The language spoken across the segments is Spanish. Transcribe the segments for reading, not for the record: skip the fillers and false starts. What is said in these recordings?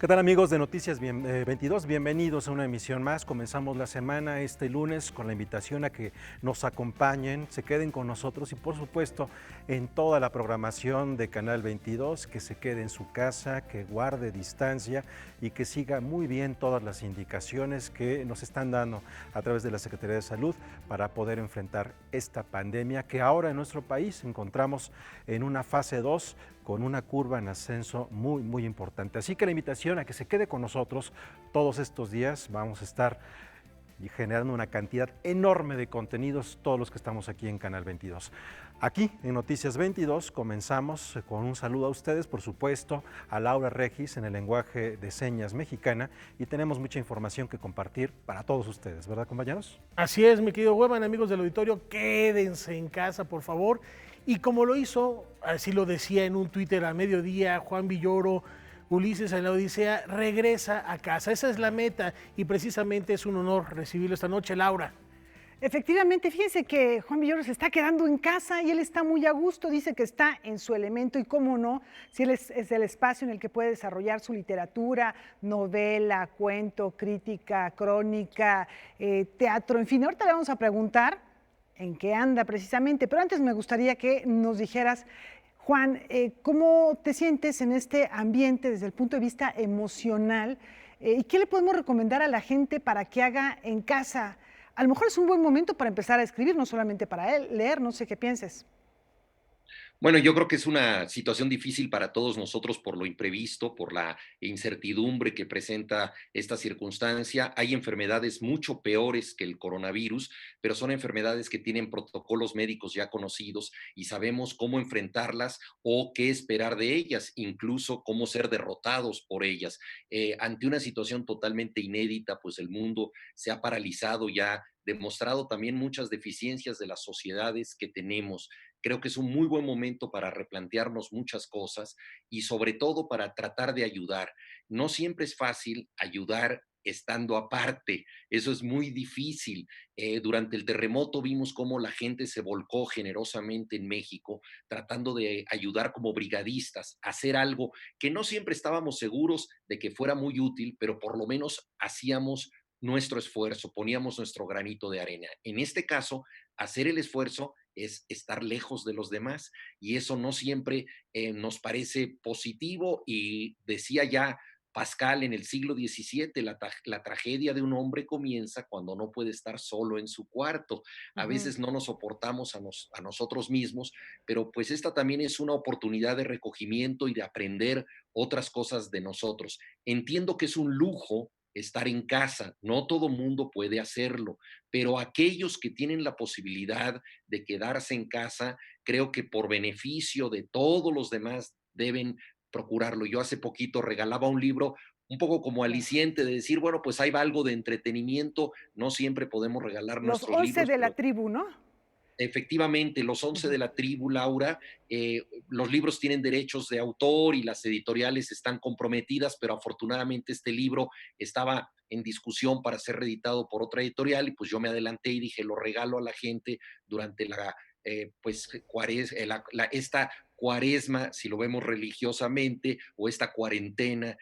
¿Qué tal amigos de Noticias 22? Bienvenidos a una emisión más. Comenzamos la semana este lunes con la invitación a que nos acompañen, se queden con nosotros y por supuesto en toda la programación de Canal 22, que se quede en su casa, que guarde distancia y que siga muy bien todas las indicaciones que nos están dando a través de la Secretaría de Salud para poder enfrentar esta pandemia que ahora en nuestro país encontramos en una fase 2 con una curva en ascenso muy importante. Así que la invitación a que se quede con nosotros todos estos días. Vamos a estar generando una cantidad enorme de contenidos, todos los que estamos aquí en Canal 22. Aquí en Noticias 22 comenzamos con un saludo a ustedes, por supuesto, a Laura Regis en el lenguaje de señas mexicana, y tenemos mucha información que compartir para todos ustedes, ¿verdad, compañeros? Así es, mi querido Huevan, amigos del auditorio, quédense en casa, por favor. Y como lo hizo, así lo decía en un Twitter a mediodía, Juan Villoro, Ulises en la Odisea, regresa a casa. Esa es la meta y precisamente es un honor recibirlo esta noche, Laura. Efectivamente, fíjense que Juan Villoro se está quedando en casa y él está muy a gusto, dice que está en su elemento y cómo no, si él es el espacio en el que puede desarrollar su literatura, novela, cuento, crítica, crónica, teatro, en fin. Ahorita le vamos a preguntar en qué anda precisamente, pero antes me gustaría que nos dijeras, Juan, ¿cómo te sientes en este ambiente desde el punto de vista emocional? ¿Y qué le podemos recomendar a la gente para que haga en casa? A lo mejor es un buen momento para empezar a escribir, no solamente para él, leer, no sé qué pienses. Bueno, yo creo que es una situación difícil para todos nosotros por lo imprevisto, por la incertidumbre que presenta esta circunstancia. Hay enfermedades mucho peores que el coronavirus, pero son enfermedades que tienen protocolos médicos ya conocidos y sabemos cómo enfrentarlas o qué esperar de ellas, incluso cómo ser derrotados por ellas. Ante una situación totalmente inédita, pues el mundo se ha paralizado y ha demostrado también muchas deficiencias de las sociedades que tenemos. Creo que es un muy buen momento para replantearnos muchas cosas y sobre todo para tratar de ayudar. No siempre es fácil ayudar estando aparte, eso es muy difícil. Durante el terremoto vimos cómo la gente se volcó generosamente en México, tratando de ayudar como brigadistas, a hacer algo que no siempre estábamos seguros de que fuera muy útil, pero por lo menos hacíamos nuestro esfuerzo, poníamos nuestro granito de arena. En este caso, hacer el esfuerzo es estar lejos de los demás y eso no siempre nos parece positivo y decía ya Pascal en el siglo XVII, la tragedia de un hombre comienza cuando no puede estar solo en su cuarto. A Ujú. veces no nos soportamos a nosotros mismos, pero pues esta también es una oportunidad de recogimiento y de aprender otras cosas de nosotros. Entiendo que es un lujo estar en casa, no todo mundo puede hacerlo, pero aquellos que tienen la posibilidad de quedarse en casa, creo que por beneficio de todos los demás deben procurarlo. Yo hace poquito regalaba un libro un poco como Claro. aliciente de decir, bueno, pues ahí va algo de entretenimiento, no siempre podemos regalar Los nuestros 11 libros, de la pero tribu, ¿no? efectivamente, los 11 Ujú. de la tribu, Laura, los libros tienen derechos de autor y las editoriales están comprometidas, pero afortunadamente este libro estaba en discusión para ser reeditado por otra editorial y pues yo me adelanté y dije, lo regalo a la gente durante pues, esta cuaresma, si lo vemos religiosamente, o esta cuarentena,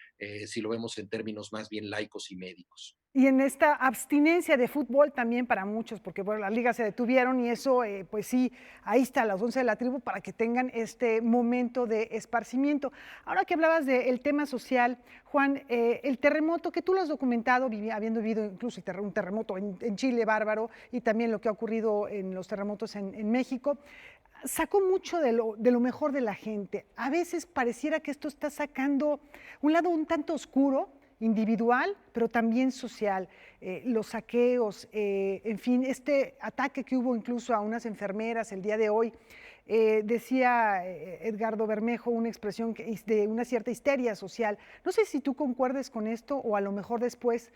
si lo vemos en términos más bien laicos y médicos. Y en esta abstinencia de fútbol también para muchos, porque bueno, las ligas se detuvieron y eso, pues sí, ahí está, las 11 de la tribu, para que tengan este momento de esparcimiento. Ahora que hablabas del tema social, Juan, el terremoto, que tú lo has documentado, habiendo vivido incluso un terremoto en Chile bárbaro y también lo que ha ocurrido en los terremotos en México, sacó mucho de lo mejor de la gente. A veces pareciera que esto está sacando un lado un tanto oscuro, individual, pero también social. Los saqueos, en fin, este ataque que hubo incluso a unas enfermeras el día de hoy, decía Edgardo Bermejo una expresión de una cierta histeria social. No sé si tú concuerdes con esto o a lo mejor después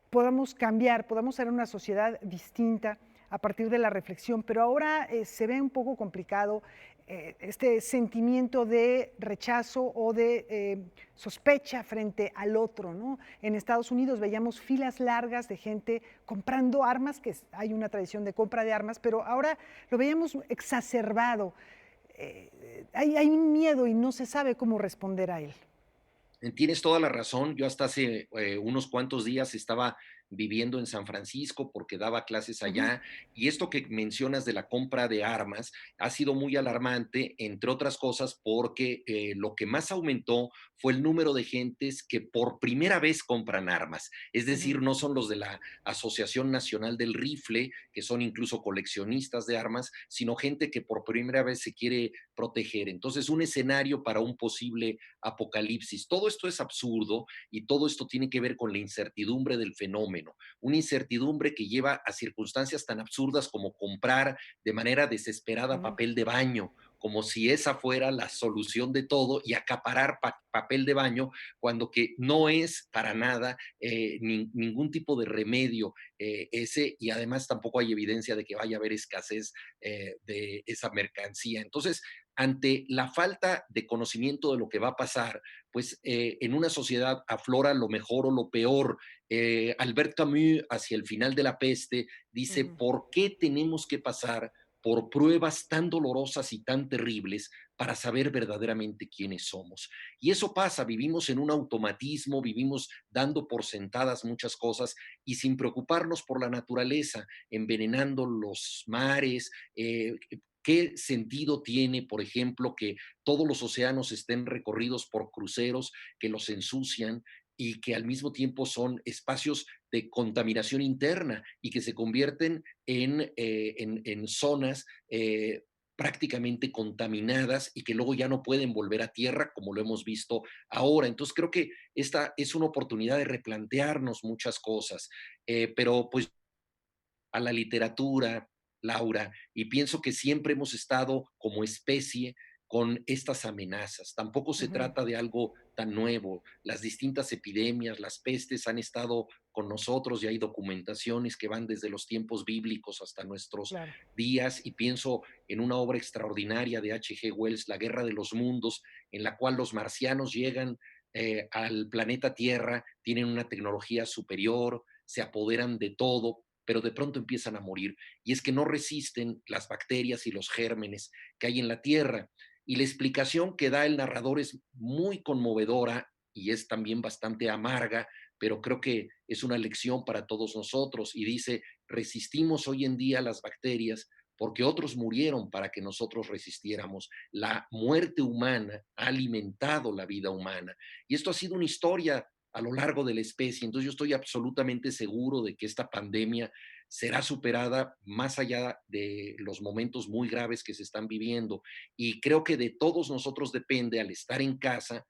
podamos cambiar, podamos ser una sociedad distinta a partir de la reflexión, pero ahora se ve un poco complicado este sentimiento de rechazo o de sospecha frente al otro, ¿no? En Estados Unidos veíamos filas largas de gente comprando armas, que hay una tradición de compra de armas, pero ahora lo veíamos exacerbado. Hay un miedo y no se sabe cómo responder a él. Tienes toda la razón. Yo hasta hace unos cuantos días estaba viviendo en San Francisco porque daba clases Ujú. allá y esto que mencionas de la compra de armas ha sido muy alarmante, entre otras cosas, porque lo que más aumentó fue el número de gentes que por primera vez compran armas. Es Ujú. decir, no son los de la Asociación Nacional del Rifle, que son incluso coleccionistas de armas, sino gente que por primera vez se quiere proteger. Entonces, un escenario para un posible apocalipsis. Todo esto es absurdo y todo esto tiene que ver con la incertidumbre del fenómeno, una incertidumbre que lleva a circunstancias tan absurdas como comprar de manera desesperada Mm. papel de baño, como si esa fuera la solución de todo y acaparar papel de baño cuando que no es para nada ningún tipo de remedio ese y además tampoco hay evidencia de que vaya a haber escasez de esa mercancía. Entonces, ante la falta de conocimiento de lo que va a pasar, pues en una sociedad aflora lo mejor o lo peor. Albert Camus, hacia el final de La Peste, dice, Ujú. ¿por qué tenemos que pasar por pruebas tan dolorosas y tan terribles para saber verdaderamente quiénes somos? Y eso pasa, vivimos en un automatismo, vivimos dando por sentadas muchas cosas y sin preocuparnos por la naturaleza, envenenando los mares, ¿qué sentido tiene, por ejemplo, que todos los océanos estén recorridos por cruceros que los ensucian y que al mismo tiempo son espacios de contaminación interna y que se convierten en zonas prácticamente contaminadas y que luego ya no pueden volver a tierra como lo hemos visto ahora? Entonces creo que esta es una oportunidad de replantearnos muchas cosas, pero pues a la literatura, Laura, y pienso que siempre hemos estado como especie con estas amenazas. Tampoco se Ujú. trata de algo tan nuevo. Las distintas epidemias, las pestes han estado con nosotros y hay documentaciones que van desde los tiempos bíblicos hasta nuestros Claro. días y pienso en una obra extraordinaria de H. G. Wells, La Guerra de los Mundos, en la cual los marcianos llegan al planeta Tierra, tienen una tecnología superior, se apoderan de todo, pero de pronto empiezan a morir. Y es que no resisten las bacterias y los gérmenes que hay en la Tierra. Y la explicación que da el narrador es muy conmovedora y es también bastante amarga, pero creo que es una lección para todos nosotros. Y dice, resistimos hoy en día las bacterias porque otros murieron para que nosotros resistiéramos. La muerte humana ha alimentado la vida humana. Y esto ha sido una historia a lo largo de la especie. Entonces yo estoy absolutamente seguro de que esta pandemia será superada más allá de los momentos muy graves que se están viviendo. Y creo que de todos nosotros depende, al estar en casa,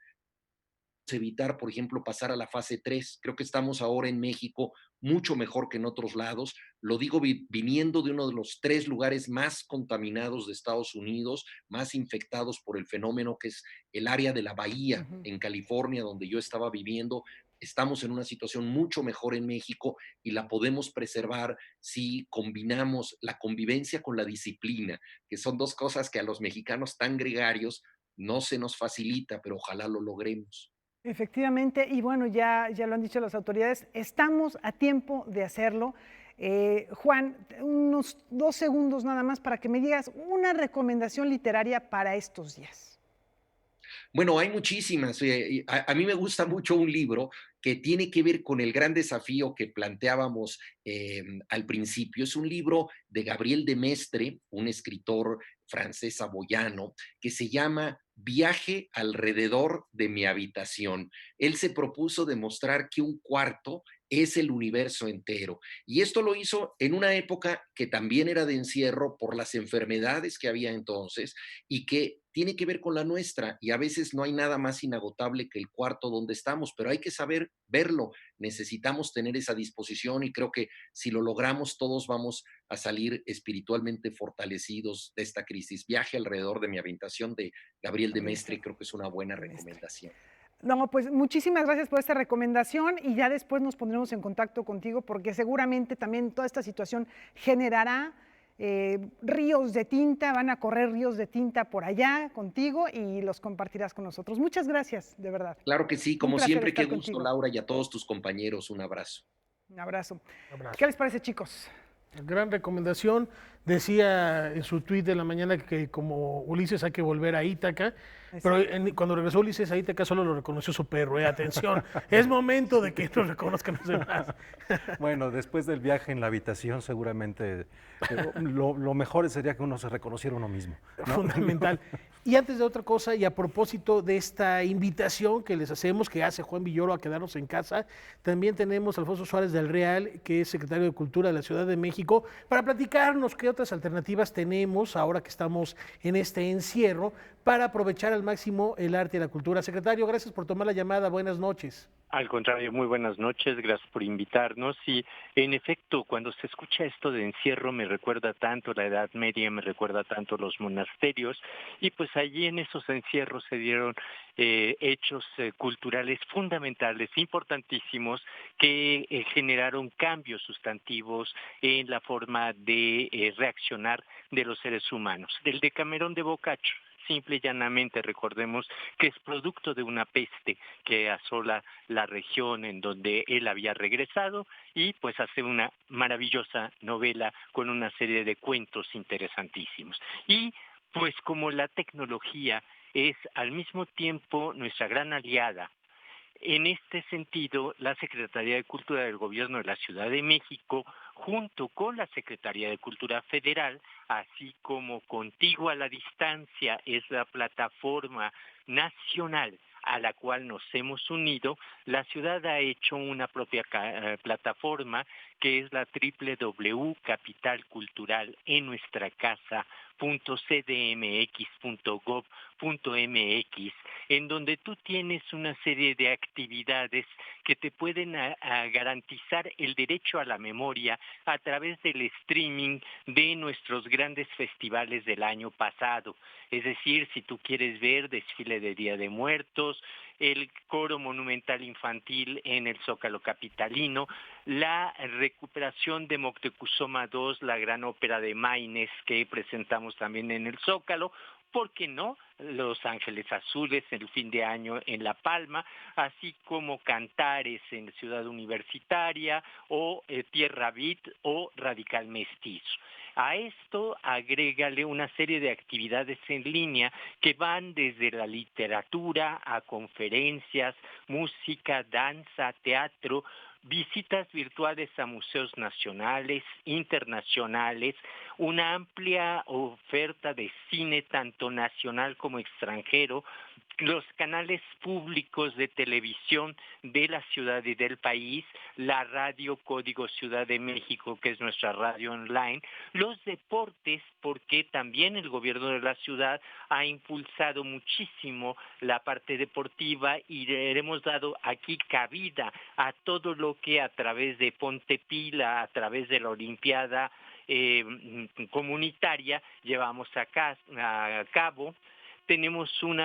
evitar, por ejemplo, pasar a la fase 3. Creo que estamos ahora en México mucho mejor que en otros lados. Lo digo viniendo de uno de los 3 lugares más contaminados de Estados Unidos, más infectados por el fenómeno, que es el área de la Bahía, Ujú. en California, donde yo estaba viviendo. Estamos en una situación mucho mejor en México y la podemos preservar si combinamos la convivencia con la disciplina, que son dos cosas que a los mexicanos tan gregarios no se nos facilita, pero ojalá lo logremos. Efectivamente, y bueno, ya lo han dicho las autoridades, estamos a tiempo de hacerlo. Juan, unos 2 segundos nada más para que me digas una recomendación literaria para estos días. Bueno, hay muchísimas. A mí me gusta mucho un libro que tiene que ver con el gran desafío que planteábamos al principio. Es un libro de Gabriel de Mestre, un escritor francés saboyano, que se llama Viaje alrededor de mi habitación. Él se propuso demostrar que un cuarto es el universo entero. Y esto lo hizo en una época que también era de encierro por las enfermedades que había entonces y que tiene que ver con la nuestra. Y a veces no hay nada más inagotable que el cuarto donde estamos, pero hay que saber verlo. Necesitamos tener esa disposición y creo que si lo logramos todos vamos a salir espiritualmente fortalecidos de esta crisis. Viaje alrededor de mi habitación de Gabriel de Gabriel Mestre, creo que es una buena de Mestre. recomendación. No, pues muchísimas gracias por esta recomendación y ya después nos pondremos en contacto contigo porque seguramente también toda esta situación generará ríos de tinta, van a correr ríos de tinta por allá contigo y los compartirás con nosotros. Muchas gracias, de verdad. Claro que sí, Un como placer siempre, qué estar gusto, contigo. Laura, y a todos tus compañeros, un abrazo. Un abrazo. Un abrazo. ¿Qué les parece, chicos? Gran recomendación decía en su tuit de la mañana que como Ulises hay que volver a Ítaca, pero cuando regresó Ulises a Ítaca solo lo reconoció su perro. Atención, es momento de que nos reconozcan los demás. Bueno, después del viaje en la habitación seguramente lo mejor sería que uno se reconociera uno mismo, ¿no? Fundamental. Y antes de otra cosa, y a propósito de esta invitación que les hacemos, que hace Juan Villoro a quedarnos en casa, también tenemos a Alfonso Suárez del Real, que es secretario de Cultura de la Ciudad de México, para platicarnos qué otras alternativas tenemos ahora que estamos en este encierro para aprovechar al máximo el arte y la cultura. Secretario, gracias por tomar la llamada. Buenas noches. Al contrario, muy buenas noches, gracias por invitarnos. Y en efecto, cuando se escucha esto de encierro me recuerda tanto la Edad Media, me recuerda tanto los monasterios, y pues allí en esos encierros se dieron hechos culturales fundamentales, importantísimos, que generaron cambios sustantivos en la forma de reaccionar de los seres humanos. Del Decamerón de Boccaccio, simple y llanamente recordemos que es producto de una peste que asola la región en donde él había regresado, y pues hace una maravillosa novela con una serie de cuentos interesantísimos. Y pues como la tecnología es al mismo tiempo nuestra gran aliada, en este sentido, la Secretaría de Cultura del Gobierno de la Ciudad de México, junto con la Secretaría de Cultura Federal, así como Contigo a la Distancia, es la plataforma nacional a la cual nos hemos unido, la ciudad ha hecho una propia plataforma que es la www.capitalcultural.nuestracasa.cdmx.gov.mx, en donde tú tienes una serie de actividades que te pueden garantizar el derecho a la memoria a través del streaming de nuestros grandes festivales del año pasado. Es decir, si tú quieres ver desfile de Día de Muertos, el coro monumental infantil en el Zócalo capitalino, la recuperación de Moctezuma II, la gran ópera de Maynes que presentamos también en el Zócalo, ¿por qué no? Los Ángeles Azules el fin de año en La Palma, así como Cantares en Ciudad Universitaria, o Tierra Beat o Radical Mestizo. A esto agrégale una serie de actividades en línea que van desde la literatura a conferencias, música, danza, teatro, visitas virtuales a museos nacionales, internacionales, una amplia oferta de cine tanto nacional como extranjero, los canales públicos de televisión de la ciudad y del país, la radio Código Ciudad de México, que es nuestra radio online, los deportes, porque también el gobierno de la ciudad ha impulsado muchísimo la parte deportiva y le hemos dado aquí cabida a todo lo que a través de Ponte Pila, a través de la Olimpiada comunitaria llevamos a cabo. Tenemos un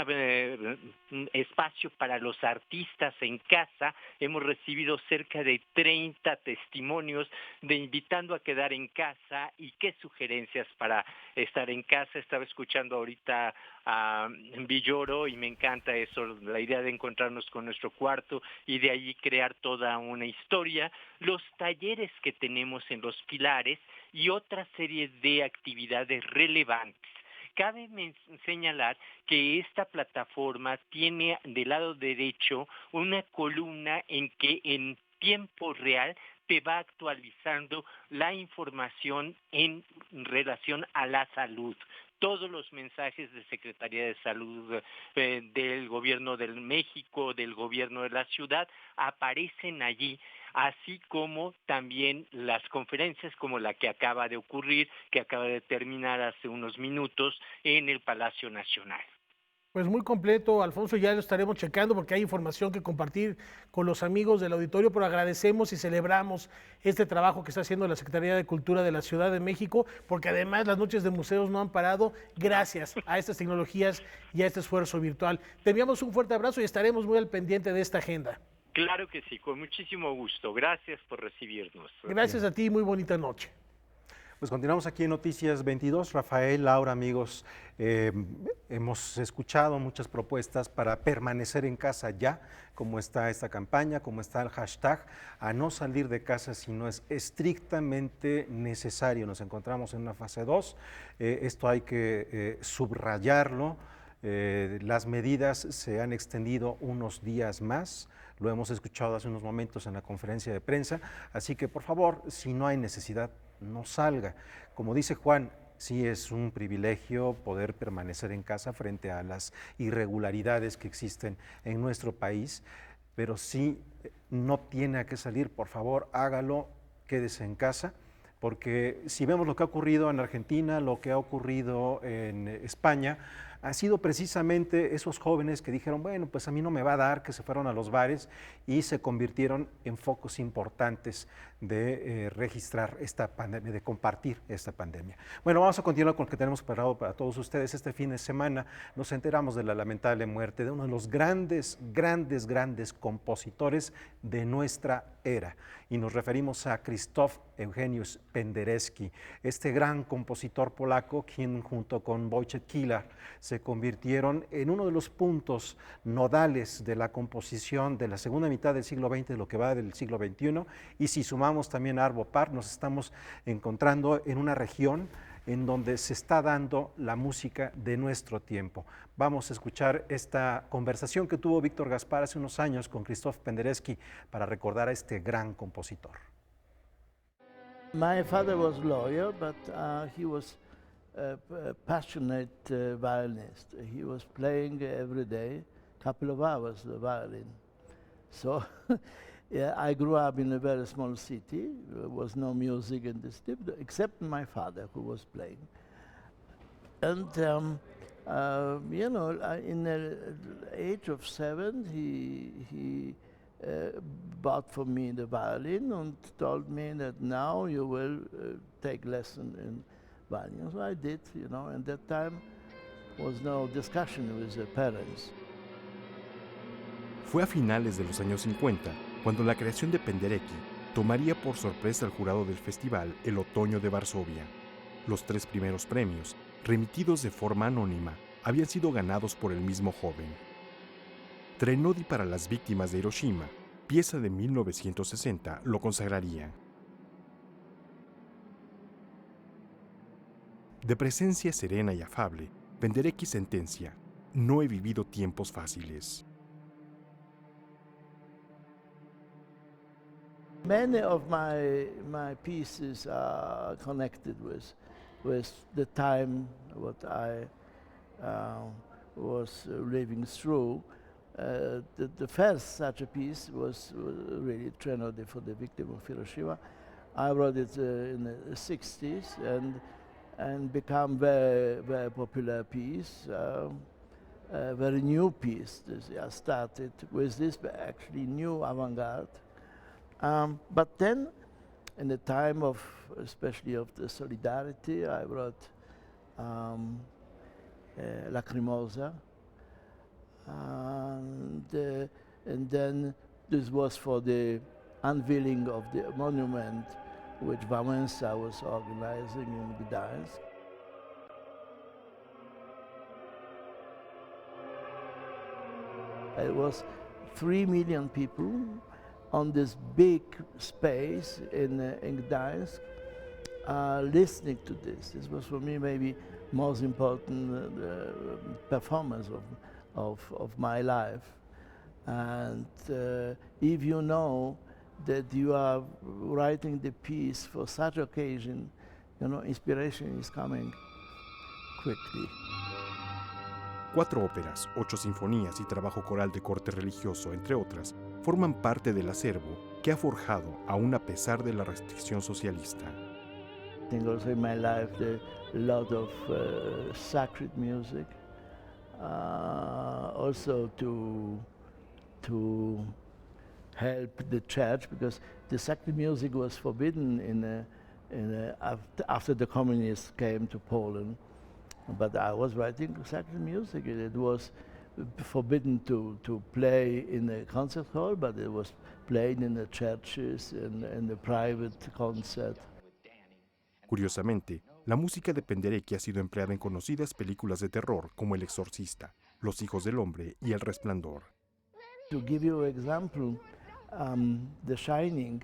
espacio para los artistas en casa. Hemos recibido cerca de 30 testimonios de invitando a quedar en casa y qué sugerencias para estar en casa. Estaba escuchando ahorita a Villoro y me encanta eso, la idea de encontrarnos con nuestro cuarto y de allí crear toda una historia. Los talleres que tenemos en los pilares y otra serie de actividades relevantes. Cabe señalar que esta plataforma tiene del lado derecho una columna en que en tiempo real te va actualizando la información en relación a la salud. Todos los mensajes de Secretaría de Salud del Gobierno de México, del Gobierno de la ciudad, aparecen allí, así como también las conferencias como la que acaba de ocurrir, que acaba de terminar hace unos minutos en el Palacio Nacional. Pues muy completo, Alfonso, ya lo estaremos checando porque hay información que compartir con los amigos del auditorio, pero agradecemos y celebramos este trabajo que está haciendo la Secretaría de Cultura de la Ciudad de México, porque además las noches de museos no han parado gracias a estas tecnologías y a este esfuerzo virtual. Te enviamos un fuerte abrazo y estaremos muy al pendiente de esta agenda. Claro que sí, con muchísimo gusto. Gracias por recibirnos. Gracias a ti y muy bonita noche. Pues continuamos aquí en Noticias 22. Rafael, Laura, amigos, hemos escuchado muchas propuestas para permanecer en casa ya, como está esta campaña, como está el hashtag, a no salir de casa si no es estrictamente necesario. Nos encontramos en una fase 2, esto hay que subrayarlo. Las medidas se han extendido unos días más, lo hemos escuchado hace unos momentos en la conferencia de prensa, así que por favor, si no hay necesidad, no salga. Como dice Juan, sí es un privilegio poder permanecer en casa frente a las irregularidades que existen en nuestro país, pero si no tiene que salir, por favor, hágalo, quédese en casa, porque si vemos lo que ha ocurrido en Argentina, lo que ha ocurrido en España, han sido precisamente esos jóvenes que dijeron, bueno, pues a mí no me va a dar, que se fueron a los bares y se convirtieron en focos importantes de registrar esta pandemia, de compartir esta pandemia. Bueno, vamos a continuar con lo que tenemos preparado para todos ustedes. Este fin de semana nos enteramos de la lamentable muerte de uno de los grandes compositores de nuestra era. Y nos referimos a Krzysztof Eugeniusz Penderecki, este gran compositor polaco, quien junto con Wojciech Kilar se convirtieron en uno de los puntos nodales de la composición de la segunda mitad del siglo XX, de lo que va del siglo XXI, y si sumamos también a Arvo Pärt, nos estamos encontrando en una región en donde se está dando la música de nuestro tiempo. Vamos a escuchar esta conversación que tuvo Víctor Gaspar hace unos años con Krzysztof Penderecki para recordar a este gran compositor. My father was a lawyer, but he was a passionate violinist. He was playing every day, a couple of hours the violin. So yeah, I grew up in a very small city. There was no music in the city, except my father who was playing. And you know, in the age of 7, he bought for me the violin and told me that now you will take lesson in violin. So I did, you know, and that time was no discussion with the parents. Fue a finales de los años 50 cuando la creación de Penderecki tomaría por sorpresa al jurado del festival El Otoño de Varsovia. Los 3 primeros premios, remitidos de forma anónima, habían sido ganados por el mismo joven. Trenodi para las víctimas de Hiroshima, pieza de 1960, lo consagraría. De presencia serena y afable, Penderecki sentencia: no he vivido tiempos fáciles. Many of my pieces are connected with the time what I was living through. The first such a piece was really Trenodi for the victim of Hiroshima. I wrote it in the 60s and become very popular piece, a very new piece. I started with this actually new avant-garde. But then, in the time of, especially of the Solidarity, I wrote Lacrimosa, and then this was for the unveiling of the monument which Wałęsa was organizing in Gdańsk. It was 3 million people on this big space in Gdańsk, listening to this. This was for me maybe most important performance of my life. And if you know that you are writing the piece for such occasion, you know, inspiration is coming quickly. 4 óperas, 8 sinfonías y trabajo coral de corte religioso, entre otras, forman parte del acervo que ha forjado aún a pesar de la restricción socialista. I think also in my life there a lot of sacred music, also to help the church, because the sacred music was forbidden after the communists came to Poland. But I was writing sacred music. It was forbidden to play in a concert hall, but it was played in the churches and in the private concert. Curiosamente, la música de Penderecki ha sido empleada en conocidas películas de terror como El Exorcista, Los Hijos del Hombre y El Resplandor. To give you an example, The Shining,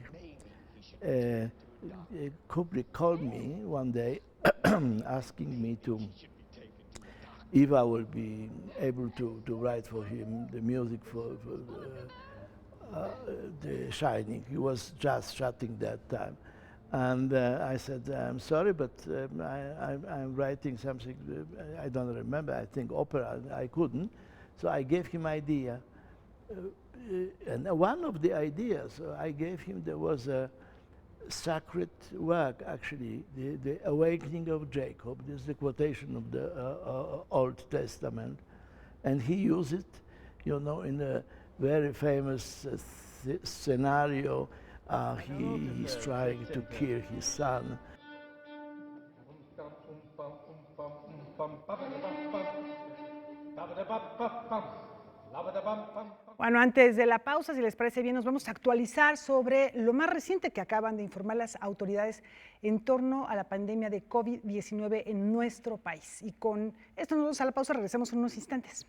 Kubrick called me one day asking me if I would be able to write for him the music for The Shining. He was just shooting that time. And I said, I'm sorry, but I'm writing something, I don't remember, I think opera, I couldn't. So I gave him idea. And one of the ideas I gave him, there was a sacred work, actually, the Awakening of Jacob. This is the quotation of the Old Testament. And he used it, you know, in a very famous scenario. He's trying to kill his son. Bueno, antes de la pausa, si les parece bien, nos vamos a actualizar sobre lo más reciente que acaban de informar las autoridades en torno a la pandemia de COVID-19 en nuestro país. Y con esto nos vamos a la pausa, regresamos en unos instantes.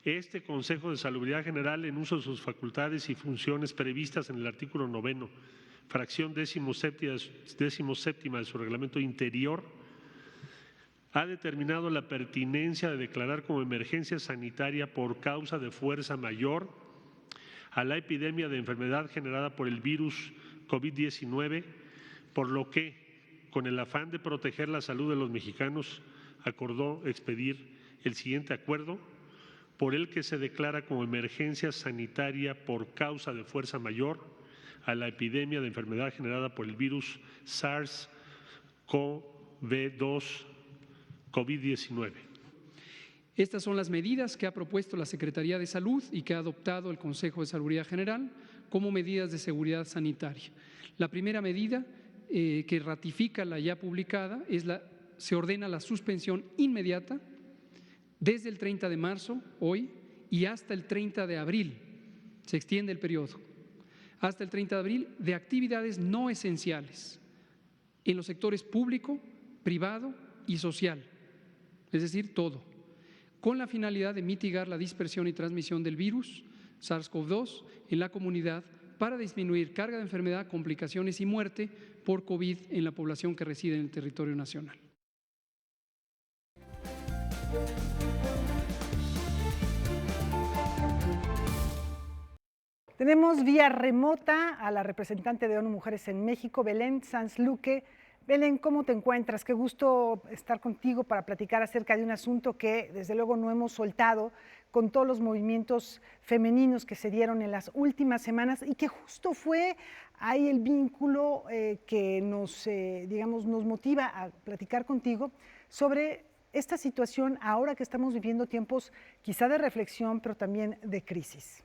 Este Consejo de Salubridad General, en uso de sus facultades y funciones previstas en el artículo 9, fracción 17ª de su reglamento interior, ha determinado la pertinencia de declarar como emergencia sanitaria por causa de fuerza mayor a la epidemia de enfermedad generada por el virus COVID-19, por lo que, con el afán de proteger la salud de los mexicanos, acordó expedir el siguiente acuerdo, por el que se declara como emergencia sanitaria por causa de fuerza mayor a la epidemia de enfermedad generada por el virus SARS-CoV-2 COVID-19. Estas son las medidas que ha propuesto la Secretaría de Salud y que ha adoptado el Consejo de Salubridad General como medidas de seguridad sanitaria. La primera medida que ratifica la ya publicada se ordena la suspensión inmediata desde el 30 de marzo, hoy, y hasta el 30 de abril, se extiende el periodo, hasta el 30 de abril, de actividades no esenciales en los sectores público, privado y social, es decir, todo, con la finalidad de mitigar la dispersión y transmisión del virus SARS-CoV-2 en la comunidad para disminuir carga de enfermedad, complicaciones y muerte por COVID en la población que reside en el territorio nacional. Tenemos vía remota a la representante de ONU Mujeres en México, Belén Sanz Luque. Belén, ¿cómo te encuentras? Qué gusto estar contigo para platicar acerca de un asunto que desde luego no hemos soltado con todos los movimientos femeninos que se dieron en las últimas semanas y que justo fue ahí el vínculo que nos motiva a platicar contigo sobre esta situación ahora que estamos viviendo tiempos quizá de reflexión, pero también de crisis.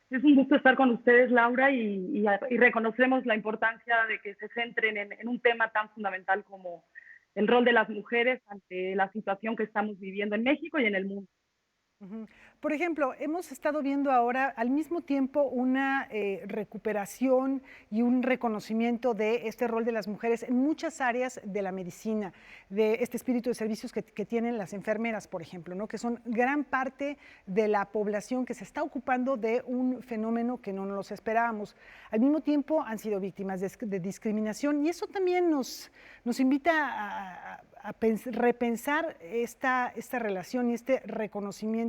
Es un gusto estar con ustedes, Laura, y reconocemos la importancia de que se centren en un tema tan fundamental como el rol de las mujeres ante la situación que estamos viviendo en México y en el mundo. Por ejemplo, hemos estado viendo ahora al mismo tiempo una recuperación y un reconocimiento de este rol de las mujeres en muchas áreas de la medicina, de este espíritu de servicios que tienen las enfermeras, por ejemplo, ¿no? Que son gran parte de la población que se está ocupando de un fenómeno que no nos esperábamos. Al mismo tiempo han sido víctimas de discriminación y eso también nos invita a repensar esta relación y este reconocimiento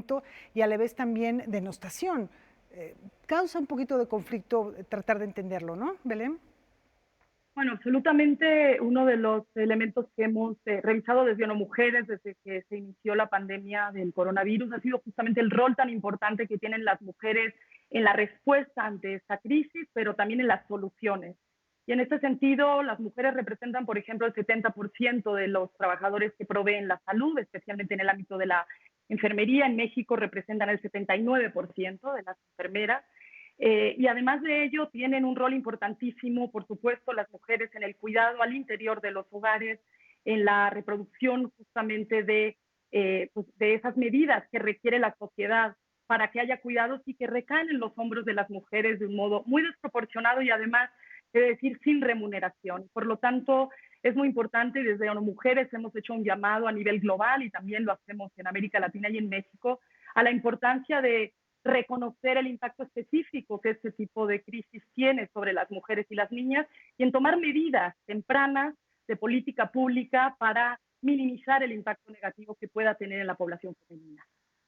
y a la vez también denostación. Causa un poquito de conflicto tratar de entenderlo, ¿no, Belén? Bueno, absolutamente uno de los elementos que hemos revisado desde ONU Mujeres, desde que se inició la pandemia del coronavirus, ha sido justamente el rol tan importante que tienen las mujeres en la respuesta ante esta crisis, pero también en las soluciones. Y en este sentido, las mujeres representan, por ejemplo, el 70% de los trabajadores que proveen la salud, especialmente en el ámbito de la enfermería. En México representan el 79% de las enfermeras. Y además de ello, tienen un rol importantísimo, por supuesto, las mujeres en el cuidado al interior de los hogares, en la reproducción justamente de esas medidas que requiere la sociedad para que haya cuidados y que recaen en los hombros de las mujeres de un modo muy desproporcionado y además es decir, sin remuneración. Por lo tanto, es muy importante, desde ONU Mujeres hemos hecho un llamado a nivel global y también lo hacemos en América Latina y en México, a la importancia de reconocer el impacto específico que este tipo de crisis tiene sobre las mujeres y las niñas y en tomar medidas tempranas de política pública para minimizar el impacto negativo que pueda tener en la población femenina.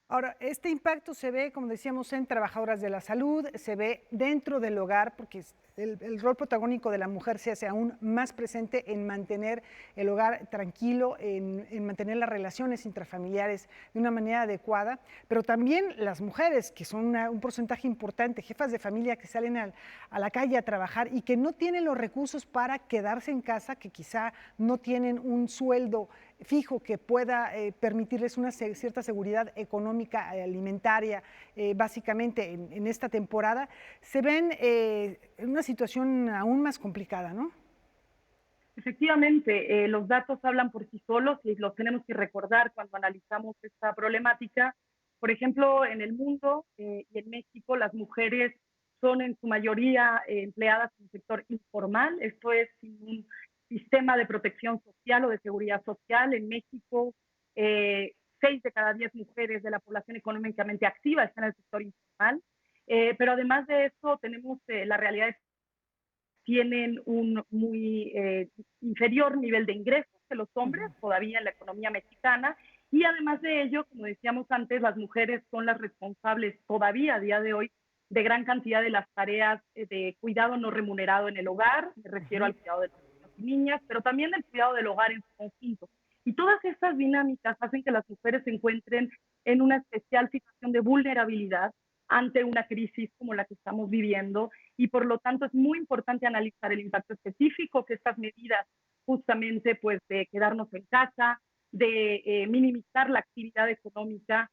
Ahora, este impacto se ve, como decíamos, en trabajadoras de la salud, se ve dentro del hogar, porque el rol protagónico de la mujer se hace aún más presente en mantener el hogar tranquilo, en mantener las relaciones intrafamiliares de una manera adecuada, pero también las mujeres, que son un porcentaje importante, jefas de familia que salen a la calle a trabajar y que no tienen los recursos para quedarse en casa, que quizá no tienen un sueldo fijo que pueda permitirles una cierta seguridad económica, alimentaria, básicamente en esta temporada, se ven en una situación aún más complicada, ¿no? Efectivamente, los datos hablan por sí solos y los tenemos que recordar cuando analizamos esta problemática. Por ejemplo, en el mundo y en México, las mujeres son en su mayoría empleadas en el sector informal, esto es sin un sistema de protección social o de seguridad social. En México, 6 de cada 10 mujeres de la población económicamente activa están en el sector informal, pero además de eso tenemos la realidad de que tienen un muy inferior nivel de ingresos que los hombres todavía en la economía mexicana, y además de ello, como decíamos antes, las mujeres son las responsables todavía a día de hoy de gran cantidad de las tareas de cuidado no remunerado en el hogar, me refiero al cuidado de los niños y niñas, pero también del cuidado del hogar en su conjunto. Y todas estas dinámicas hacen que las mujeres se encuentren en una especial situación de vulnerabilidad ante una crisis como la que estamos viviendo, y por lo tanto es muy importante analizar el impacto específico que estas medidas justamente pues de quedarnos en casa, de minimizar la actividad económica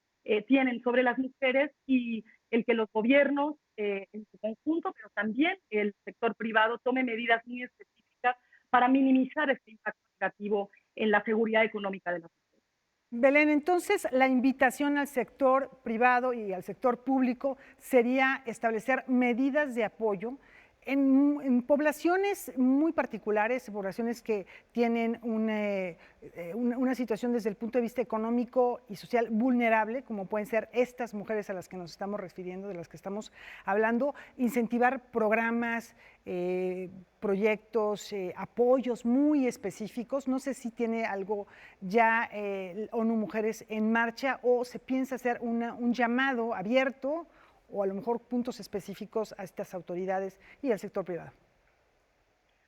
tienen sobre las mujeres, y el que los gobiernos en su conjunto, pero también el sector privado tome medidas muy específicas para minimizar este impacto negativo en la seguridad económica de las mujeres. Belén, entonces la invitación al sector privado y al sector público sería establecer medidas de apoyo en poblaciones muy particulares, poblaciones que tienen una situación desde el punto de vista económico y social vulnerable, como pueden ser estas mujeres a las que nos estamos refiriendo, de las que estamos hablando, incentivar programas, proyectos, apoyos muy específicos. No sé si tiene algo ya ONU Mujeres en marcha o se piensa hacer un llamado abierto o a lo mejor puntos específicos a estas autoridades y al sector privado.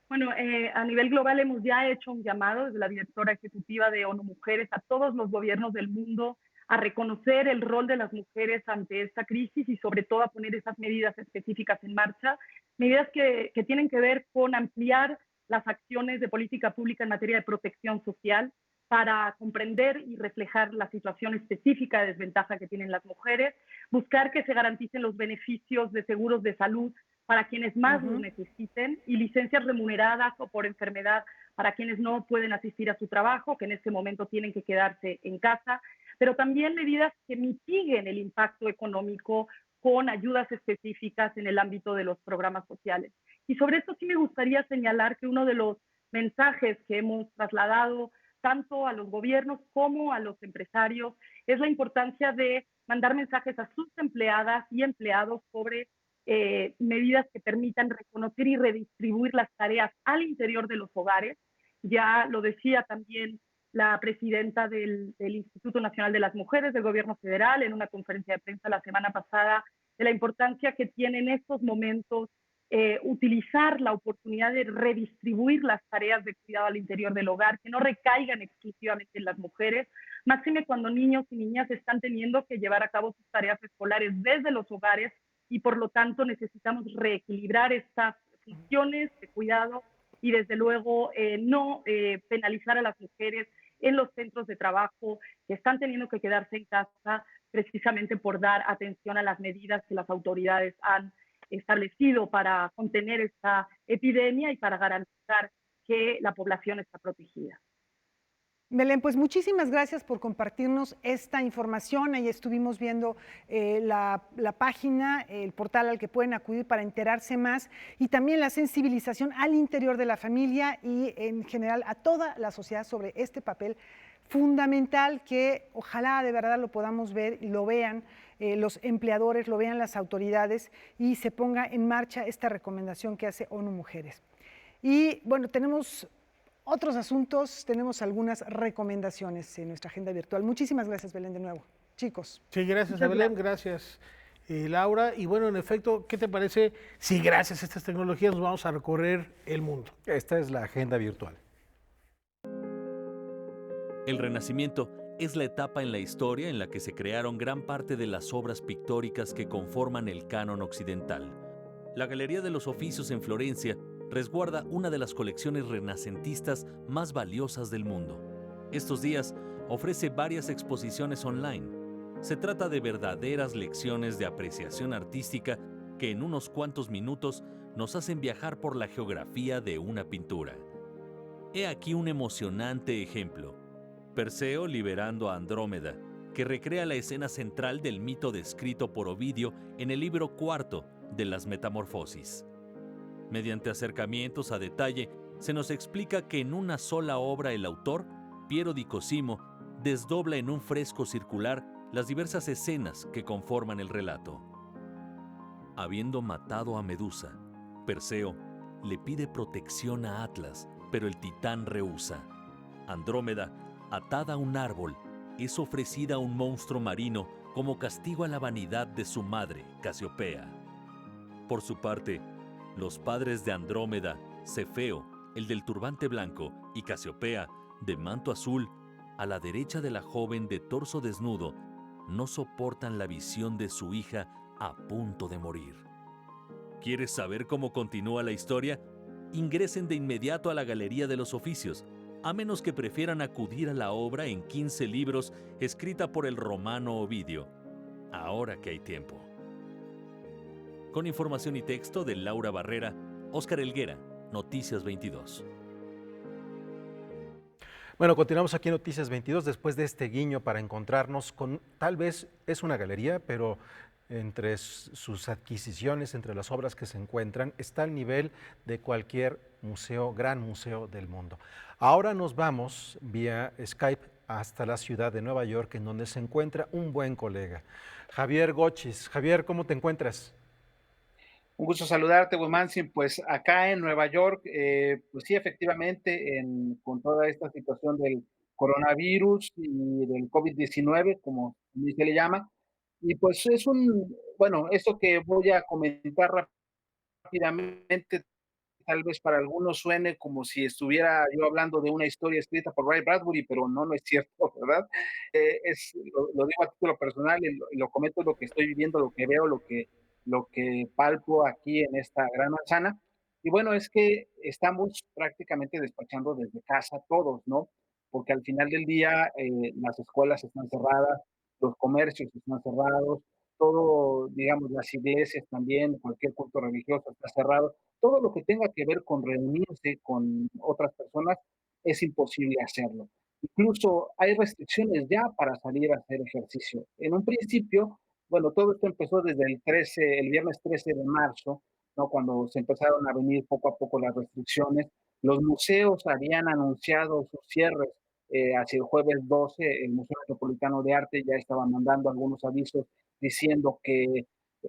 Bueno, a nivel global hemos ya hecho un llamado desde la directora ejecutiva de ONU Mujeres a todos los gobiernos del mundo a reconocer el rol de las mujeres ante esta crisis y sobre todo a poner esas medidas específicas en marcha, medidas que tienen que ver con ampliar las acciones de política pública en materia de protección social para comprender y reflejar la situación específica de desventaja que tienen las mujeres, buscar que se garanticen los beneficios de seguros de salud para quienes más los necesiten y licencias remuneradas o por enfermedad para quienes no pueden asistir a su trabajo, que en este momento tienen que quedarse en casa, pero también medidas que mitiguen el impacto económico con ayudas específicas en el ámbito de los programas sociales. Y sobre esto sí me gustaría señalar que uno de los mensajes que hemos trasladado tanto a los gobiernos como a los empresarios es la importancia de mandar mensajes a sus empleadas y empleados sobre medidas que permitan reconocer y redistribuir las tareas al interior de los hogares. Ya lo decía también la presidenta del Instituto Nacional de las Mujeres del Gobierno Federal en una conferencia de prensa la semana pasada, de la importancia que tiene en estos momentos utilizar la oportunidad de redistribuir las tareas de cuidado al interior del hogar, que no recaigan exclusivamente en las mujeres, máxime cuando niños y niñas están teniendo que llevar a cabo sus tareas escolares desde los hogares, y por lo tanto necesitamos reequilibrar estas funciones de cuidado y desde luego no penalizar a las mujeres en los centros de trabajo que están teniendo que quedarse en casa precisamente por dar atención a las medidas que las autoridades han establecido para contener esta epidemia y para garantizar que la población está protegida. Belén, pues muchísimas gracias por compartirnos esta información. Ahí estuvimos viendo la página, el portal al que pueden acudir para enterarse más y también la sensibilización al interior de la familia y en general a toda la sociedad sobre este papel fundamental que ojalá de verdad lo podamos ver y lo vean los empleadores, lo vean las autoridades y se ponga en marcha esta recomendación que hace ONU Mujeres. Y bueno, tenemos otros asuntos, tenemos algunas recomendaciones en nuestra agenda virtual. Muchísimas gracias, Belén, de nuevo. Chicos. Sí, gracias a Belén, gracias Laura. Y bueno, en efecto, ¿qué te parece si gracias a estas tecnologías nos vamos a recorrer el mundo? Esta es la agenda virtual. El Renacimiento es la etapa en la historia en la que se crearon gran parte de las obras pictóricas que conforman el canon occidental. La Galería de los Oficios en Florencia resguarda una de las colecciones renacentistas más valiosas del mundo. Estos días ofrece varias exposiciones online. Se trata de verdaderas lecciones de apreciación artística que en unos cuantos minutos nos hacen viajar por la geografía de una pintura. He aquí un emocionante ejemplo. Perseo liberando a Andrómeda, que recrea la escena central del mito descrito por Ovidio en el libro cuarto de las Metamorfosis. Mediante acercamientos a detalle, se nos explica que en una sola obra el autor, Piero di Cosimo, desdobla en un fresco circular las diversas escenas que conforman el relato. Habiendo matado a Medusa, Perseo le pide protección a Atlas, pero el titán rehúsa. Andrómeda, atada a un árbol, es ofrecida a un monstruo marino como castigo a la vanidad de su madre, Casiopea. Por su parte, los padres de Andrómeda, Cefeo, el del turbante blanco, y Casiopea, de manto azul, a la derecha de la joven de torso desnudo, no soportan la visión de su hija a punto de morir. ¿Quieres saber cómo continúa la historia? Ingresen de inmediato a la Galería de los Oficios, a menos que prefieran acudir a la obra en 15 libros escrita por el romano Ovidio, ahora que hay tiempo. Con información y texto de Laura Barrera, Óscar Helguera, Noticias 22. Bueno, continuamos aquí en Noticias 22 después de este guiño para encontrarnos con, tal vez es una galería, pero entre sus adquisiciones, entre las obras que se encuentran, está al nivel de cualquier museo, gran museo del mundo. Ahora nos vamos vía Skype hasta la ciudad de Nueva York, en donde se encuentra un buen colega, Javier Gochis. Javier, ¿cómo te encuentras? Un gusto saludarte, Wilmansin. Pues acá en Nueva York, pues sí, efectivamente, con toda esta situación del coronavirus y del COVID-19, como se le llama, y pues bueno, esto que voy a comentar rápidamente, tal vez para algunos suene como si estuviera yo hablando de una historia escrita por Ray Bradbury, pero no es cierto, ¿verdad? Lo digo a título personal y lo comento lo que estoy viviendo, lo que veo, lo que palpo aquí en esta gran manzana. Y bueno, es que estamos prácticamente despachando desde casa todos, ¿no? Porque al final del día las escuelas están cerradas, los comercios están cerrados, todo, digamos, las iglesias también, cualquier culto religioso está cerrado. Todo lo que tenga que ver con reunirse con otras personas es imposible hacerlo. Incluso hay restricciones ya para salir a hacer ejercicio. En un principio, bueno, todo esto empezó desde el viernes 13 de marzo, ¿no? Cuando se empezaron a venir poco a poco las restricciones. Los museos habían anunciado sus cierres hacia el jueves 12. El Museo Metropolitano de Arte ya estaba mandando algunos avisos diciendo que,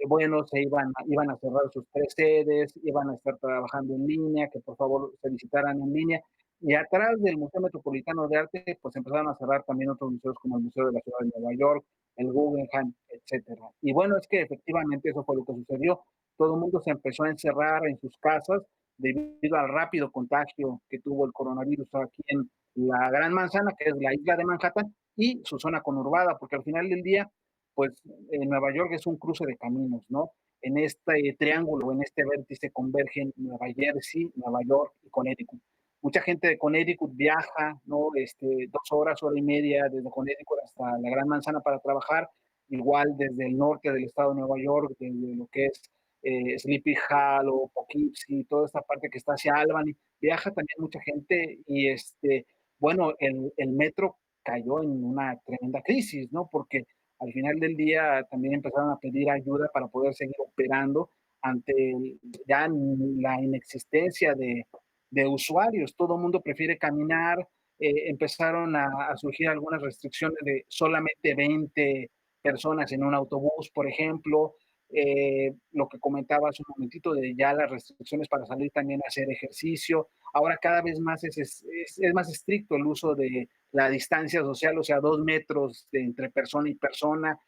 bueno, iban a cerrar sus 3 sedes, iban a estar trabajando en línea, que por favor se visitaran en línea. Y atrás del Museo Metropolitano de Arte, pues empezaron a cerrar también otros museos como el Museo de la Ciudad de Nueva York, el Guggenheim, etcétera. Y bueno, es que efectivamente eso fue lo que sucedió. Todo el mundo se empezó a encerrar en sus casas debido al rápido contagio que tuvo el coronavirus aquí en la Gran Manzana, que es la isla de Manhattan, y su zona conurbada, porque al final del día, pues Nueva York es un cruce de caminos, ¿no? En este triángulo, en este vértice convergen Nueva Jersey, Nueva York y Connecticut. Mucha gente de Connecticut viaja, ¿no? 2 horas, hora y media desde Connecticut hasta la Gran Manzana para trabajar, igual desde el norte del estado de Nueva York, desde lo que es Sleepy Hollow, Poughkeepsie, toda esta parte que está hacia Albany, viaja también mucha gente y bueno, el metro cayó en una tremenda crisis, ¿no? Porque al final del día también empezaron a pedir ayuda para poder seguir operando ante ya la inexistencia de usuarios. Todo el mundo prefiere caminar. Empezaron a surgir algunas restricciones de solamente 20 personas en un autobús, por ejemplo. Lo que comentaba hace un momentito de ya las restricciones para salir también a hacer ejercicio. Ahora cada vez más es más estricto el uso de la distancia social, o sea, 2 metros entre persona y persona.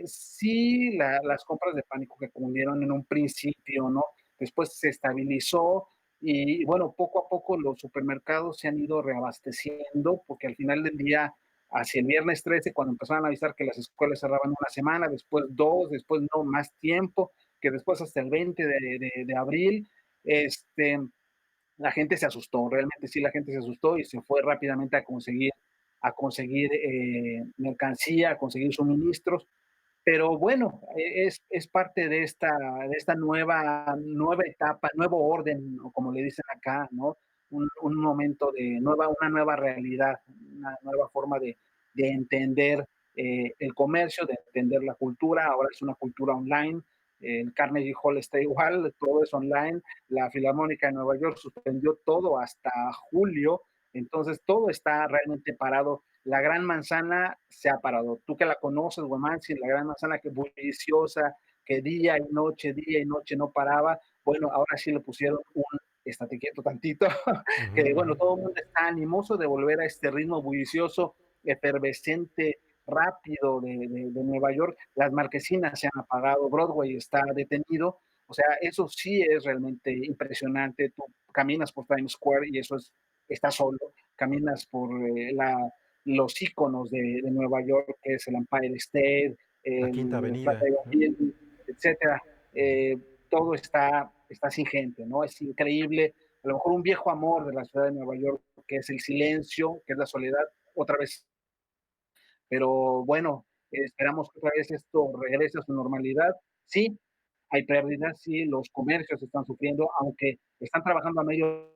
Sí, las compras de pánico que cundieron en un principio, ¿no? Después se estabilizó y bueno, poco a poco los supermercados se han ido reabasteciendo porque al final del día, hacia el viernes 13, cuando empezaron a avisar que las escuelas cerraban una semana, después 2, después no, más tiempo, que después hasta el 20 de abril, este, la gente se asustó, realmente sí, la gente se asustó y se fue rápidamente a conseguir mercancía, a conseguir suministros. Pero bueno, es parte de esta nueva etapa, nuevo orden, o como le dicen acá, ¿no? Un momento una nueva realidad, una nueva forma de entender el comercio, de entender la cultura. Ahora es una cultura online. El Carnegie Hall está igual, todo es online. La Filarmónica de Nueva York suspendió todo hasta julio, entonces todo está realmente parado. La Gran Manzana se ha parado. Tú que la conoces, Guamansi, la Gran Manzana que bulliciosa, que día y noche no paraba. Bueno, ahora sí le pusieron un estate quieto tantito, que bueno, todo el mundo está animoso de volver a este ritmo bullicioso, efervescente, rápido de Nueva York. Las marquesinas se han apagado, Broadway está detenido. O sea, eso sí es realmente impresionante. Tú caminas por Times Square y está solo. Caminas por los íconos de Nueva York, que es el Empire State, La Quinta el Avenida, Flatiron ¿no? Building, etcétera. Todo está sin gente, ¿no? Es increíble. A lo mejor un viejo amor de la ciudad de Nueva York, que es el silencio, que es la soledad, otra vez. Pero bueno, esperamos que otra vez esto regrese a su normalidad. Sí, hay pérdidas, sí, los comercios están sufriendo, aunque están trabajando a medio.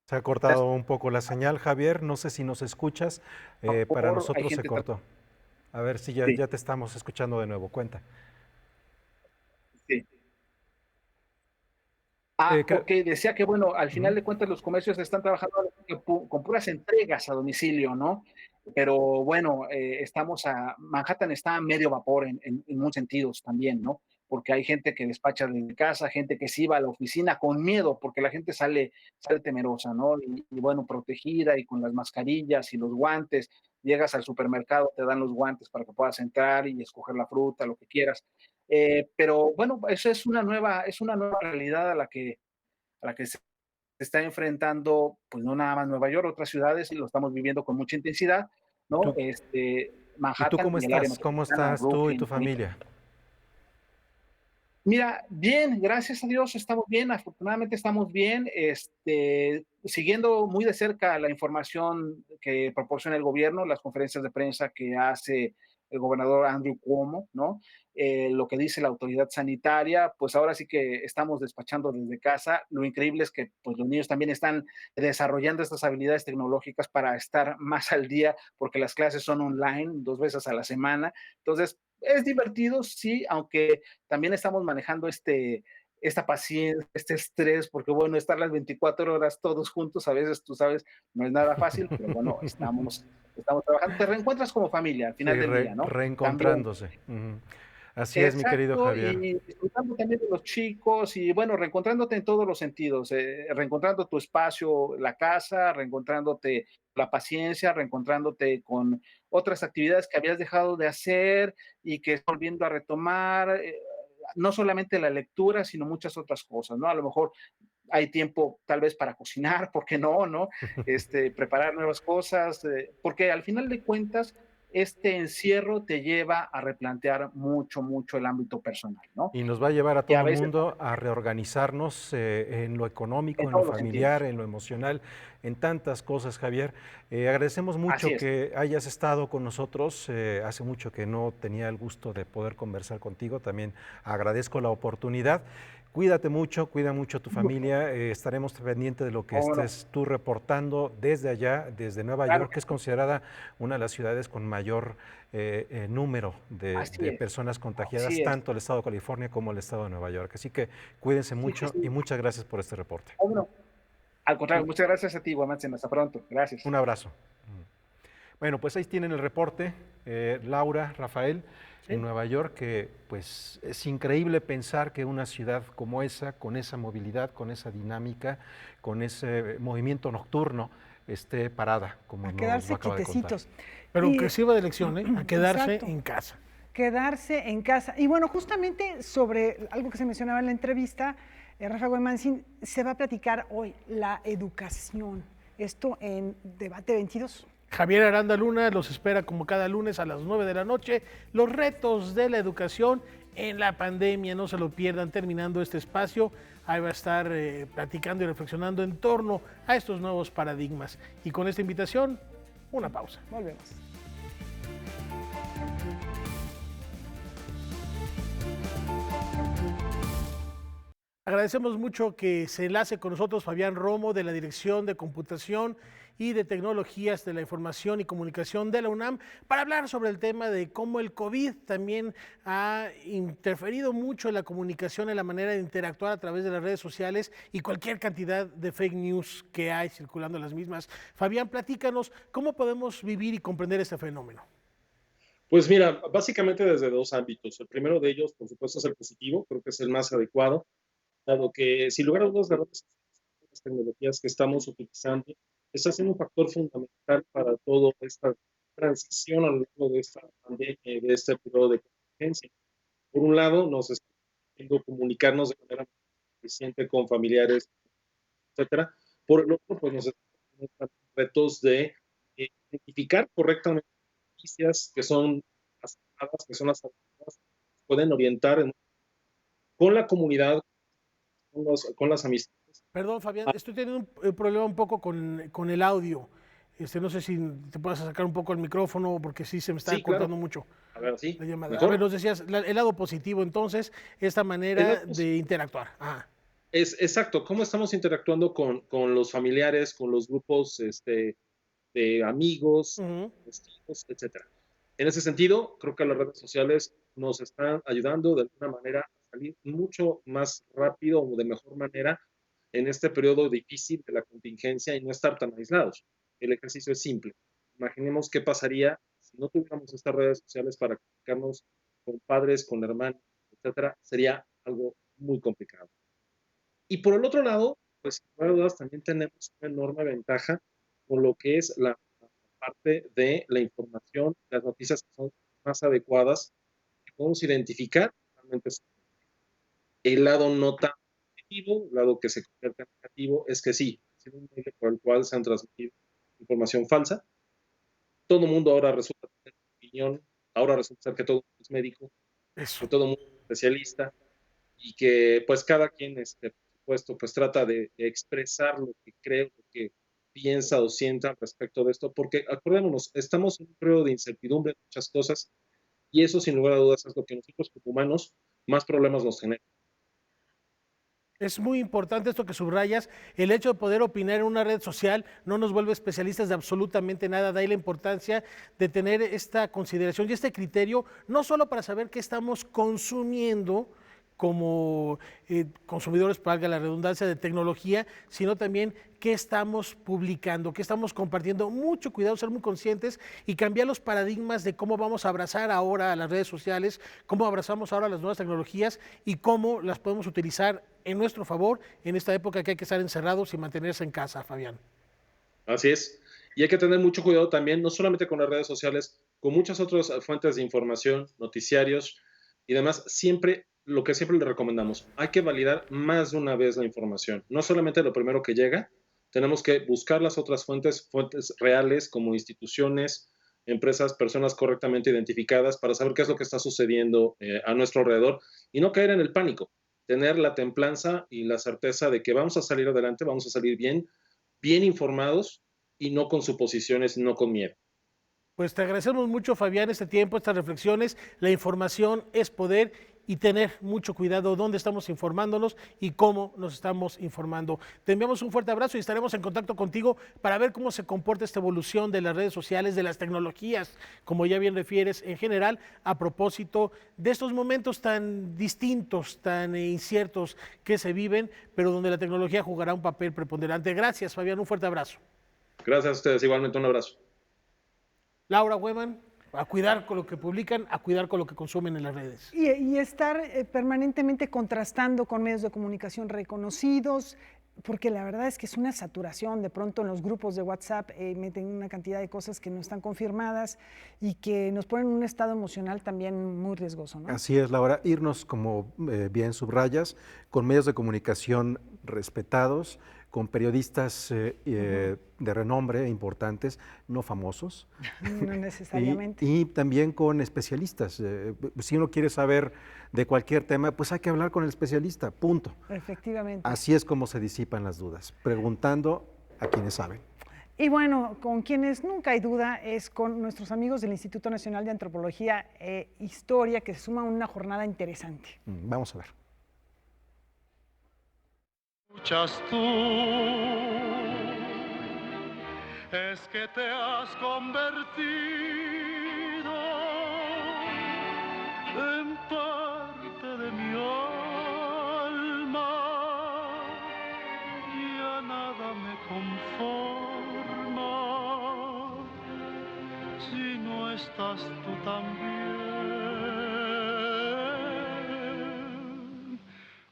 Se ha cortado un poco la señal, Javier. No sé si nos escuchas. Para Hay nosotros se gente. cortó. A ver si ya, Sí, ya te estamos escuchando de nuevo. Cuenta. sí. Eh, ca- Ok, decía que bueno, al final Ujú. de cuentas los comercios están trabajando con puras entregas a domicilio, ¿no? Pero bueno, Manhattan está a medio vapor en muchos sentidos también, ¿no? Porque hay gente que despacha desde casa, gente que se iba a la oficina con miedo, porque la gente sale temerosa, ¿no? Y bueno, protegida y con las mascarillas y los guantes. Llegas al supermercado, te dan los guantes para que puedas entrar y escoger la fruta, lo que quieras. Pero bueno, eso es una nueva realidad a la que se está enfrentando, pues no nada más Nueva York, otras ciudades, y lo estamos viviendo con mucha intensidad, ¿Y ¿no? tú, y tú Manhattan cómo y el área estás? ¿Cómo metropolitana, estás tú y Brooklyn, tu familia? Mira, bien, gracias a Dios estamos bien, afortunadamente estamos bien, siguiendo muy de cerca la información que proporciona el gobierno, las conferencias de prensa que hace el gobernador Andrew Cuomo, ¿no? Lo que dice la autoridad sanitaria, pues ahora sí que estamos despachando desde casa. Lo increíble es que pues, los niños también están desarrollando estas habilidades tecnológicas para estar más al día, porque las clases son online 2 veces a la semana. Entonces, es divertido, sí, aunque también estamos manejando esta paciencia, este estrés, porque bueno, estar las 24 horas todos juntos, a veces tú sabes, no es nada fácil, pero bueno, estamos trabajando. Te reencuentras como familia al final Sí, del día, ¿no? También. reencontrándose. Ujú. Así es, mi querido Exacto, Javier. y disfrutando también de los chicos y bueno, reencontrándote en todos los sentidos, reencontrando tu espacio, la casa, reencontrándote la paciencia, reencontrándote con otras actividades que habías dejado de hacer y que estás volviendo a retomar, no solamente la lectura, sino muchas otras cosas, ¿no? A lo mejor hay tiempo tal vez para cocinar, ¿por qué no, no? Preparar nuevas cosas, porque al final de cuentas, este encierro te lleva a replantear mucho, mucho el ámbito personal, ¿no? Y nos va a llevar a Y a todo el veces mundo a reorganizarnos en lo económico, en en lo todos los familiar, sentidos. en lo emocional, en tantas cosas, Javier. Agradecemos mucho Así es. que hayas estado con nosotros. Hace mucho que no tenía el gusto de poder conversar contigo. También agradezco la oportunidad. Cuídate mucho, cuida mucho a tu familia. Estaremos pendientes de lo que ¿Cómo no? estés tú reportando desde allá, desde Nueva Claro York, que que es sí. considerada una de las ciudades con mayor número Así de es. personas contagiadas, Así es. tanto el estado de California como el estado de Nueva York. Así que cuídense Sí, sí, mucho y sí. muchas gracias por este reporte. ¿Cómo no? Al contrario, Un, muchas gracias a ti, Guamansen. Hasta pronto. Gracias. un abrazo. Bueno, pues ahí tienen el reporte, Laura, Rafael, Sí. en Nueva York, que pues es increíble pensar que una ciudad como esa, con esa movilidad, con esa dinámica, con ese movimiento nocturno, esté parada, como A nos quedarse lo acaba de contar. quietecitos. Pero Y- que sirva de lección, ¿eh? A quedarse Exacto. en casa. Quedarse en casa. Y bueno, justamente sobre algo que se mencionaba en la entrevista, Rafa Güemansin, se va a platicar hoy, la educación. Esto en Debate 22. Javier Aranda Luna los espera como cada lunes a las 9 de la noche. Los retos de la educación en la pandemia, no se lo pierdan terminando este espacio. Ahí va a estar platicando y reflexionando en torno a estos nuevos paradigmas. Y con esta invitación, una pausa. Volvemos. Agradecemos mucho que se enlace con nosotros Fabián Romo de la Dirección de Computación y de Tecnologías de la Información y Comunicación de la UNAM para hablar sobre el tema de cómo el COVID también ha interferido mucho en la comunicación, en la manera de interactuar a través de las redes sociales y cualquier cantidad de fake news que hay circulando las mismas. Fabián, platícanos cómo podemos vivir y comprender este fenómeno. Pues mira, básicamente desde dos ámbitos. El primero de ellos, por supuesto, es el positivo, creo que es el más adecuado, dado que, sin lugar a dudas, las tecnologías que estamos utilizando está siendo un factor fundamental para toda esta transición a lo largo de esta pandemia y de este periodo de contingencia. Por un lado, nos está haciendo comunicarnos de manera eficiente con familiares, etcétera. Por el otro, pues nos está haciendo retos de identificar correctamente noticias que son acertadas, que son las adecuadas, pueden orientar con la comunidad, con las amistades. Perdón, Fabián, estoy teniendo un problema un poco con el audio. No sé si te puedes acercar un poco al micrófono porque sí se me está Sí, cortando claro. mucho A ver, sí. la llamada. ¿Mejor? A ver, nos decías, el lado positivo entonces, esta manera de interactuar. Ajá. Exacto, cómo estamos interactuando con los familiares, con los grupos de amigos, vecinos, etcétera. En ese sentido, creo que las redes sociales nos están ayudando de alguna manera a salir mucho más rápido o de mejor manera en este periodo difícil de la contingencia y no estar tan aislados. El ejercicio es simple. Imaginemos qué pasaría si no tuviéramos estas redes sociales para comunicarnos con padres, con hermanos, etcétera. Sería algo muy complicado. Y por el otro lado, pues sin lugar a dudas también tenemos una enorme ventaja con lo que es la parte de la información, las noticias que son más adecuadas, que podemos identificar realmente el lado no tan positivo, el lado que se convierte en negativo, es que sí, ha sido un medio por el cual se han transmitido información falsa. Todo el mundo ahora resulta tener opinión, ahora resulta ser que todo el mundo es médico, que todo el mundo es especialista y que pues cada quien, por supuesto, pues trata de expresar lo que cree, lo que piensa o sienta respecto de esto, porque acordémonos, estamos en un periodo de incertidumbre en muchas cosas y eso sin lugar a dudas es lo que nosotros como humanos más problemas nos genera. Es muy importante esto que subrayas, el hecho de poder opinar en una red social no nos vuelve especialistas de absolutamente nada, de ahí la importancia de tener esta consideración y este criterio, no solo para saber qué estamos consumiendo como consumidores, valga la redundancia, de tecnología, sino también qué estamos publicando, qué estamos compartiendo. Mucho cuidado, ser muy conscientes y cambiar los paradigmas de cómo vamos a abrazar ahora a las redes sociales, cómo abrazamos ahora las nuevas tecnologías y cómo las podemos utilizar en nuestro favor en esta época que hay que estar encerrados y mantenerse en casa, Fabián. Así es. Y hay que tener mucho cuidado también, no solamente con las redes sociales, con muchas otras fuentes de información, noticiarios y demás, lo que siempre le recomendamos, hay que validar más de una vez la información, no solamente lo primero que llega, tenemos que buscar las otras fuentes reales como instituciones, como medios de comunicación, etcétera, para verificar realmente si lo que estamos viendo es cierto o no. Y por último, empresas, personas correctamente identificadas para saber qué es lo que está sucediendo a nuestro alrededor y no caer en el pánico, tener la templanza y la certeza de que vamos a salir adelante, vamos a salir bien informados y no con suposiciones, no con miedo. Pues te agradecemos mucho, Fabián, este tiempo, estas reflexiones. La información es poder y tener mucho cuidado dónde estamos informándonos y cómo nos estamos informando. Te enviamos un fuerte abrazo y estaremos en contacto contigo para ver cómo se comporta esta evolución de las redes sociales, de las tecnologías, como ya bien refieres, en general, a propósito de estos momentos tan distintos, tan inciertos que se viven, pero donde la tecnología jugará un papel preponderante. Gracias, Fabián, un fuerte abrazo. Gracias a ustedes, igualmente un abrazo. Laura Hueman, a cuidar con lo que publican, a cuidar con lo que consumen en las redes. Y estar permanentemente contrastando con medios de comunicación reconocidos, porque la verdad es que es una saturación. De pronto en los grupos de WhatsApp meten una cantidad de cosas que no están confirmadas y que nos ponen en un estado emocional también muy riesgoso, ¿no? Así es, Laura, irnos, como bien subrayas, con medios de comunicación respetados, con periodistas de renombre importantes, no famosos. No necesariamente. Y también con especialistas. Si uno quiere saber de cualquier tema, pues hay que hablar con el especialista, punto. Efectivamente. Así es como se disipan las dudas, preguntando a quienes saben. Y bueno, con quienes nunca hay duda es con nuestros amigos del Instituto Nacional de Antropología e Historia, que se suma a una jornada interesante. Vamos a ver. Escuchas tú, es que te has convertido en parte de mi alma, ya nada me conforma si no estás tú también,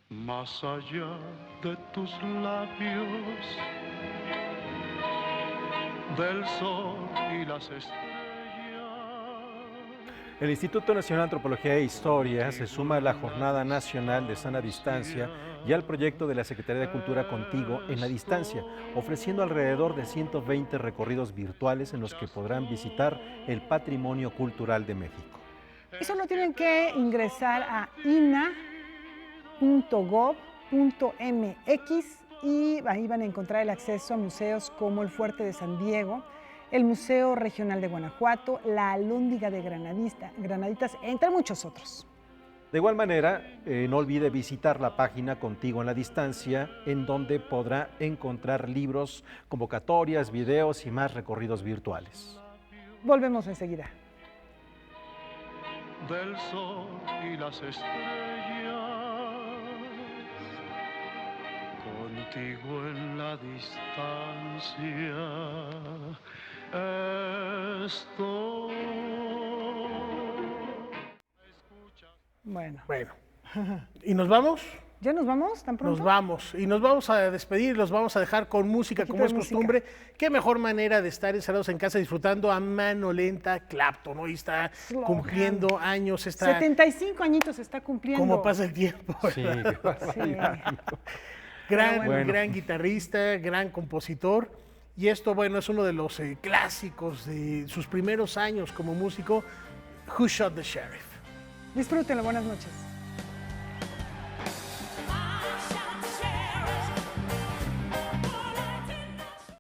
más allá de tus labios, del sol y las estrellas. El Instituto Nacional de Antropología e Historia se suma a la Jornada Nacional de Sana Distancia y al proyecto de la Secretaría de Cultura Contigo en la Distancia, ofreciendo alrededor de 120 recorridos virtuales en los que podrán visitar el patrimonio cultural de México. Y solo tienen que ingresar a ina.gov.mx y ahí van a encontrar el acceso a museos como el Fuerte de San Diego, el Museo Regional de Guanajuato, la Alhóndiga de Granaditas, entre muchos otros. De igual manera, no olvide visitar la página Contigo en la Distancia, en donde podrá encontrar libros, convocatorias, videos y más recorridos virtuales. Volvemos enseguida. Del sol y las estrellas, contigo en la distancia, estoy. Bueno. ¿Y nos vamos? ¿Ya nos vamos tan pronto? Nos vamos, y nos vamos a despedir, los vamos a dejar con música, como es costumbre. Qué mejor manera de estar encerrados en casa disfrutando a mano lenta Clapton. Hoy está cumpliendo años. 75 añitos está cumpliendo. ¿Cómo pasa el tiempo? Sí, Gran guitarrista, gran compositor. Y esto, bueno, es uno de los clásicos de sus primeros años como músico, Who Shot the Sheriff. Disfrútenlo, buenas noches.